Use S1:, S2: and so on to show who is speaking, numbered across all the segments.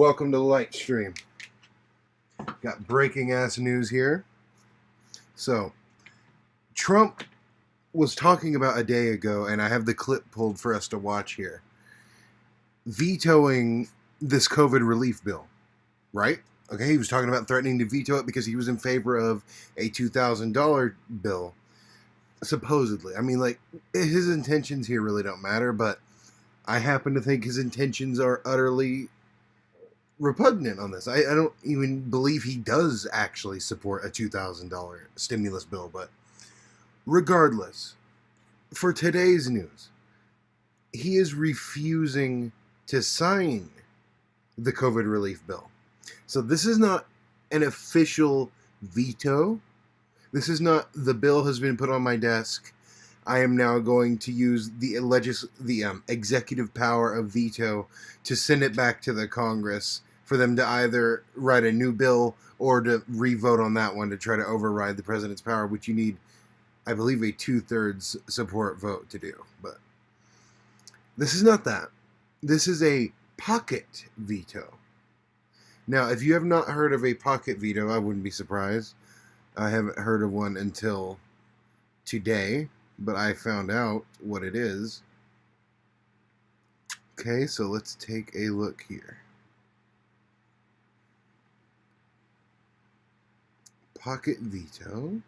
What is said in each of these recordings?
S1: Welcome to the light stream. Got breaking ass news here. So, Trump was talking about a day ago, and I have the clip pulled for us to watch here, vetoing this COVID relief bill, right? Okay, he was talking about threatening to veto it because he was in favor of a $2,000 bill, supposedly. I mean, like, his intentions here really don't matter, but I happen to think his intentions are utterly repugnant on this. I don't even believe he does actually support a $2,000 stimulus bill, but regardless, for today's news, he is refusing to sign the COVID relief bill. So this is not an official veto. This is not the bill has been put on my desk. I am now going to use the executive power of veto to send it back to the Congress for them to either write a new bill or to re-vote on that one to try to override the president's power, which you need, I believe, a 2/3 support vote to do. But this is not that. This is a pocket veto. Now, if you have not heard of a pocket veto, I wouldn't be surprised. I haven't heard of one until today, but I found out what it is. Okay, so let's take a look here. Pocket veto.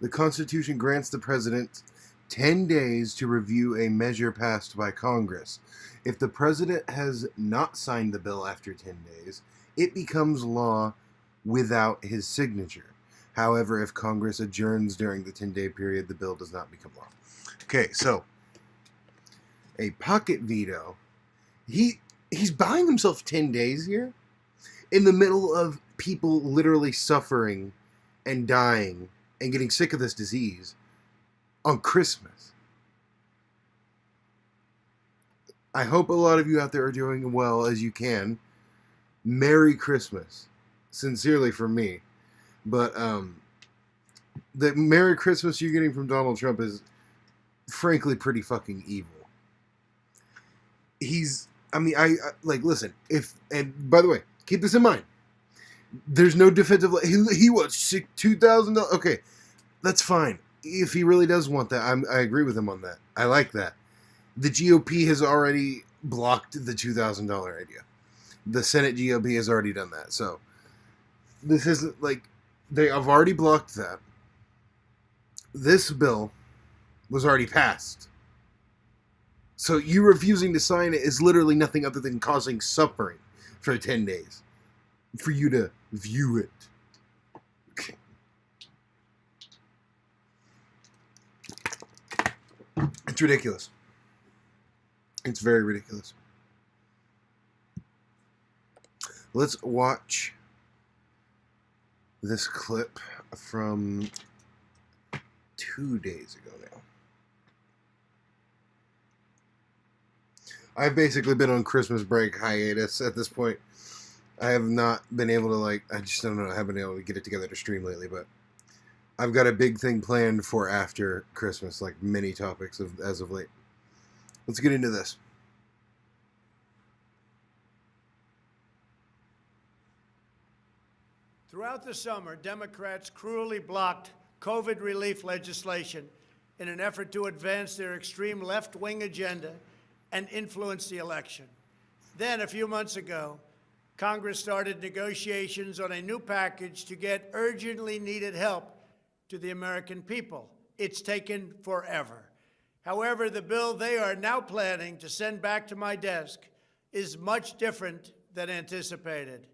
S1: The Constitution grants the president 10 days to review a measure passed by Congress. If the president has not signed the bill after 10 days, it becomes law without his signature. However, if Congress adjourns during the 10-day period, the bill does not become law. Okay, so a pocket veto. He's buying himself 10 days here in the middle of people literally suffering and dying and getting sick of this disease on Christmas. I hope a lot of you out there are doing well as you can. Merry Christmas. Sincerely from me. But the Merry Christmas you're getting from Donald Trump is frankly pretty fucking evil. I listen, and by the way, keep this in mind. There's no defensive, he wants $2,000. Okay, that's fine. If he really does want that, I agree with him on that. I like that. The GOP has already blocked the $2,000 idea. The Senate GOP has already done that. So this isn't like they have already blocked that. This bill was already passed. So you refusing to sign it is literally nothing other than causing suffering for 10 days. For you to view it. Okay. It's ridiculous. It's very ridiculous. Let's watch this clip from 2 days ago now. I've basically been on Christmas break hiatus at this point. I have not been able to, I just don't know, I haven't been able to get it together to stream lately, but I've got a big thing planned for after Christmas, many topics as of late. Let's get into this.
S2: Throughout the summer, Democrats cruelly blocked COVID relief legislation in an effort to advance their extreme left-wing agenda and influence the election. Then, a few months ago, Congress started negotiations on a new package to get urgently needed help to the American people. It's taken forever. However, the bill they are now planning to send back to my desk is much different than anticipated.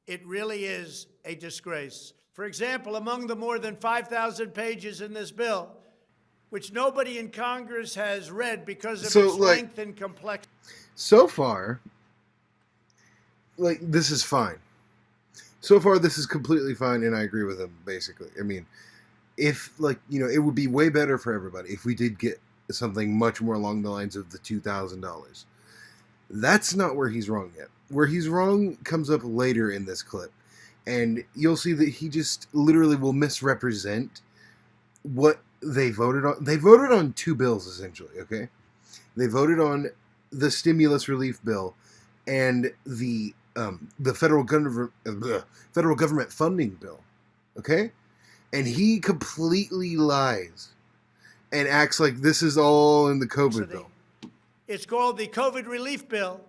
S2: It really is a disgrace. For example, among the more than 5,000 pages in this bill, which nobody in Congress has read because of its length and complexity.
S1: So far, this is fine. So far, this is completely fine, and I agree with him, basically. I mean, if, it would be way better for everybody if we did get something much more along the lines of the $2,000. That's not where he's wrong yet. Where he's wrong comes up later in this clip, and you'll see that he just literally will misrepresent what they voted on. They voted on two bills, essentially, okay? They voted on the stimulus relief bill and the federal government funding bill, okay? And he completely lies and acts like this is all in the COVID bill.
S2: It's called the COVID relief bill,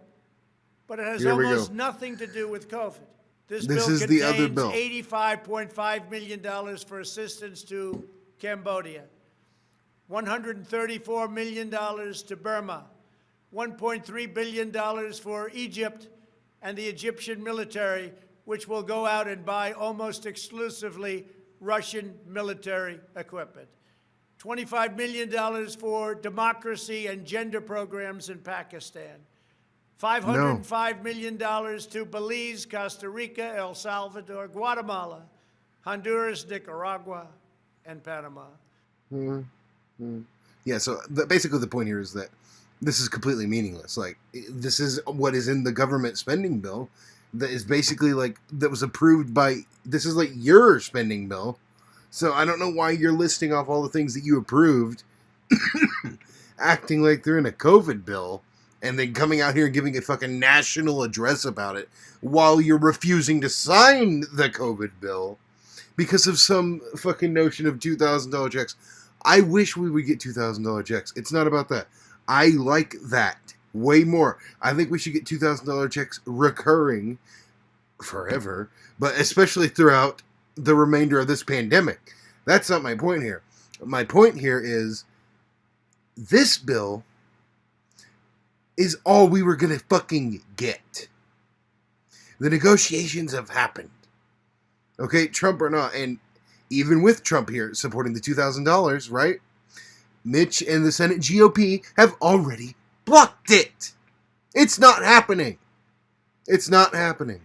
S2: but it has
S1: Here we
S2: almost
S1: go.
S2: nothing to do with COVID. This
S1: This
S2: bill
S1: is the
S2: contains
S1: other bill.
S2: $85.5 million for assistance to Cambodia, $134 million to Burma, $1.3 billion for Egypt and the Egyptian military, which will go out and buy almost exclusively Russian military equipment, $25 million for democracy and gender programs in Pakistan, $505 million to Belize, Costa Rica, El Salvador, Guatemala, Honduras, Nicaragua, and Panama.
S1: Yeah, so basically the point here is that this is completely meaningless. Like, this is what is in the government spending bill that is basically like, that was approved by, this is like your spending bill. So I don't know why you're listing off all the things that you approved, acting like they're in a COVID bill, and then coming out here and giving a fucking national address about it while you're refusing to sign the COVID bill because of some fucking notion of $2,000 checks. I wish we would get $2,000 checks. It's not about that. I like that way more. I think we should get $2,000 checks recurring forever, but especially throughout the remainder of this pandemic. That's not my point here. My point here is this bill is all we were going to fucking get. The negotiations have happened. Okay, Trump or not, and even with Trump here supporting the $2,000, right? Mitch and the Senate GOP have already blocked it. It's not happening. It's not happening.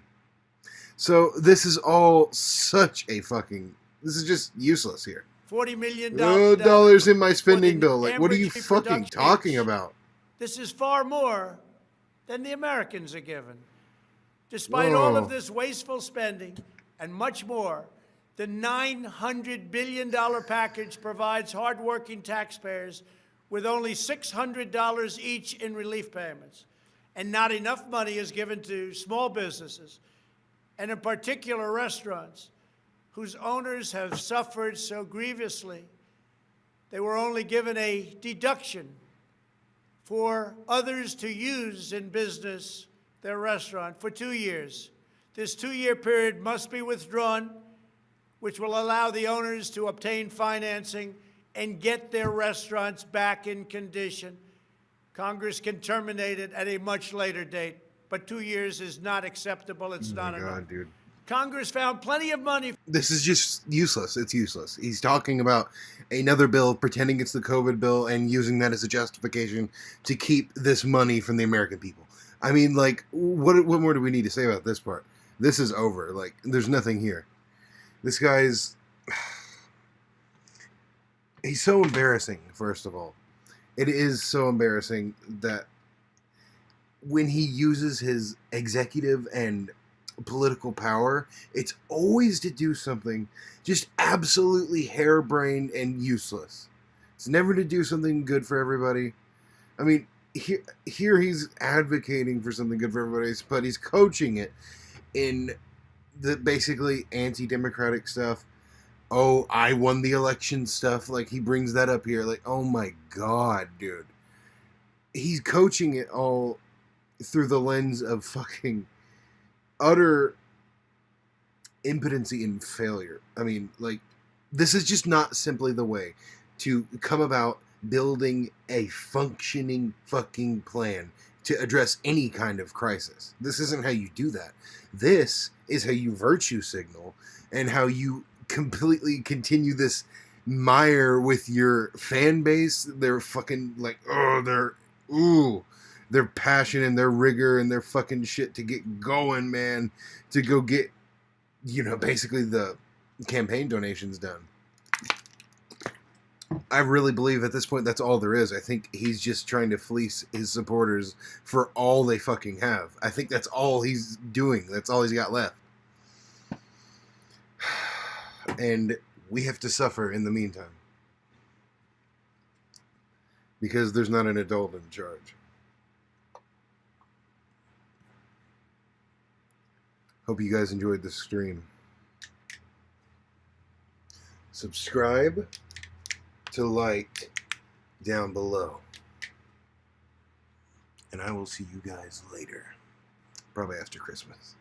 S1: So this is all such a fucking, this is just useless here.
S2: $40 million
S1: dollars in my spending bill. Like, what are you fucking talking about?
S2: This is far more than the Americans are given. Despite all of this wasteful spending and much more, the $900 billion package provides hardworking taxpayers with only $600 each in relief payments. And not enough money is given to small businesses, and in particular restaurants, whose owners have suffered so grievously. They were only given a deduction for others to use in business their restaurant for 2 years. This 2-year period must be withdrawn, which will allow the owners to obtain financing and get their restaurants back in condition. Congress can terminate it at a much later date, but 2 years is not acceptable. It's not enough. God, dude. Congress found plenty of money.
S1: This is just useless. It's useless. He's talking about another bill, pretending it's the COVID bill, and using that as a justification to keep this money from the American people. I mean, like, what more do we need to say about this part? This is over. Like, there's nothing here. This guy's... He's so embarrassing, first of all. It is so embarrassing that when he uses his executive and political power, it's always to do something just absolutely harebrained and useless. It's never to do something good for everybody. I mean, here he's advocating for something good for everybody, but he's coaching it in the basically anti-democratic stuff. Oh, I won the election stuff. Like, he brings that up here. Like, oh my God, dude. He's coaching it all through the lens of fucking utter impotency and failure. I mean, like, this is just not simply the way to come about building a functioning fucking plan to address any kind of crisis. This isn't how you do that. This is how you virtue signal and how you completely continue this mire with your fan base. They're fucking like, their passion and their rigor and their fucking shit to get going, man, to go get, basically the campaign donations done. I really believe at this point that's all there is. I think he's just trying to fleece his supporters for all they fucking have. I think that's all he's doing. That's all he's got left. And we have to suffer in the meantime. Because there's not an adult in charge. Hope you guys enjoyed the stream. Subscribe to like down below. And I will see you guys later. Probably after Christmas.